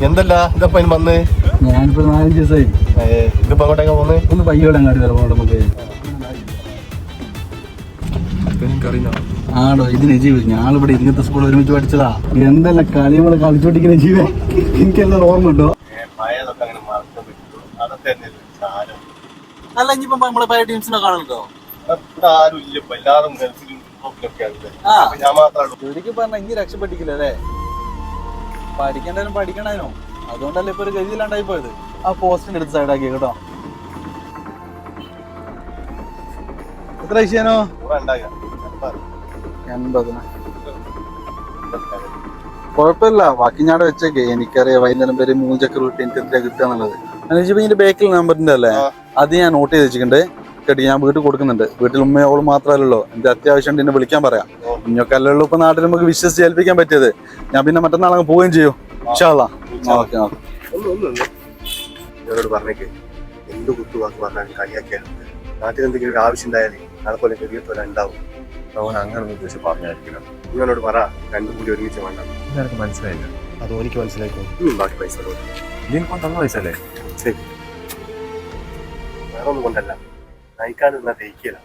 എന്തല്ല ഇതപ്പ വന്ന് ഞാനിപ്പോ 4 ദിവസമായി. ഇതിപ്പോ അങ്ങോട്ടേക്കാ പോന്ന്? ഒന്ന് പയ്യോടങ്ങാടി വരാം നമുക്ക്. ആടോ ഇത് നജീബ്, ഞാളിവിടെ ഇങ്ങനത്തെ സ്കൂൾ ഒരുമിച്ച് പഠിച്ചതാ. എന്തെല്ലാം കളികള് കളിച്ചോണ്ടിരിക്കുന്ന നജീബേ, എനിക്കെല്ലാം ഓർമ്മ ഉണ്ടോ? അല്ല ഇനിയിപ്പോ നമ്മളെ പഴയ ടീംസിനെ കാണുന്നുണ്ടോ? ശരിക്കും പറഞ്ഞ ഇനി രക്ഷപ്പെട്ടിക്കില്ല അല്ലേ? പഠിക്കണ്ടാലും പഠിക്കണോ, അതുകൊണ്ടല്ലേ ഇപ്പൊ ഒരു ഗതിയിലാണ്ടായി പോയത്. ആ പോസ്റ്റിന്റെ അടുത്ത് സൈഡാക്കി കേട്ടോ. എത്ര വിഷയാനോ? 80. കുഴപ്പമില്ല, ബാക്കി ഞാൻ വെച്ചേക്കെ. എനിക്കറിയാം വൈകുന്നേരം വരെ 3 ചക്കർ വിട്ട് എനിക്ക് എത്ര കിട്ടുക എന്നുള്ളത്. ഇതിന്റെ ബാക്കിൽ നമ്പറിന്റെ അല്ലേ, അത് ഞാൻ നോട്ട് ചെയ്ത് വെച്ചിട്ടുണ്ട് കേട്ടി. ഞാൻ വീട്ടിൽ കൊടുക്കുന്നുണ്ട്. വീട്ടിൽ ഉമ്മയോളും മാത്രമല്ലല്ലോ, എന്റെ അത്യാവശ്യം എന്നെ വിളിക്കാൻ പറയാം. ഇങ്ങൊക്കെ അല്ലല്ലോ ഇപ്പൊ നാട്ടിൽ നമുക്ക് വിശ്വസിച്ച് ഏൽപ്പിക്കാൻ പറ്റിയത്. ഞാൻ പിന്നെ മറ്റന്നാൾ അങ്ങ് പോവുകയും ചെയ്യും. ഓക്കെ. എന്നോട് പറഞ്ഞേക്ക് എന്ത് കുത്തുവാക്ക് പറഞ്ഞാലും കളിയാക്കിയാലും നാട്ടിൽ എന്തെങ്കിലും ഒരു ആവശ്യം ഉണ്ടായാലേ നാളെ പോലെ ചെറിയത്തോലെ ഉണ്ടാവും. അവൻ അങ്ങനെ ഉദ്ദേശിച്ച് പറഞ്ഞായിരിക്കണം. നിങ്ങളോട് പറ, രണ്ടും കൂടി ഒരുമിച്ച് വേണ്ട. എനിക്ക് മനസ്സിലായില്ല. അത് എനിക്ക് മനസ്സിലാക്കും. ബാക്കി പൈസ ഇതിനിപ്പോ തന്ന പൈസ അല്ലേ? ശരി, വേറെ ഒന്നും കൊണ്ടല്ല, നയിക്കാൻ നിന്നാ തേക്കിയല്ല.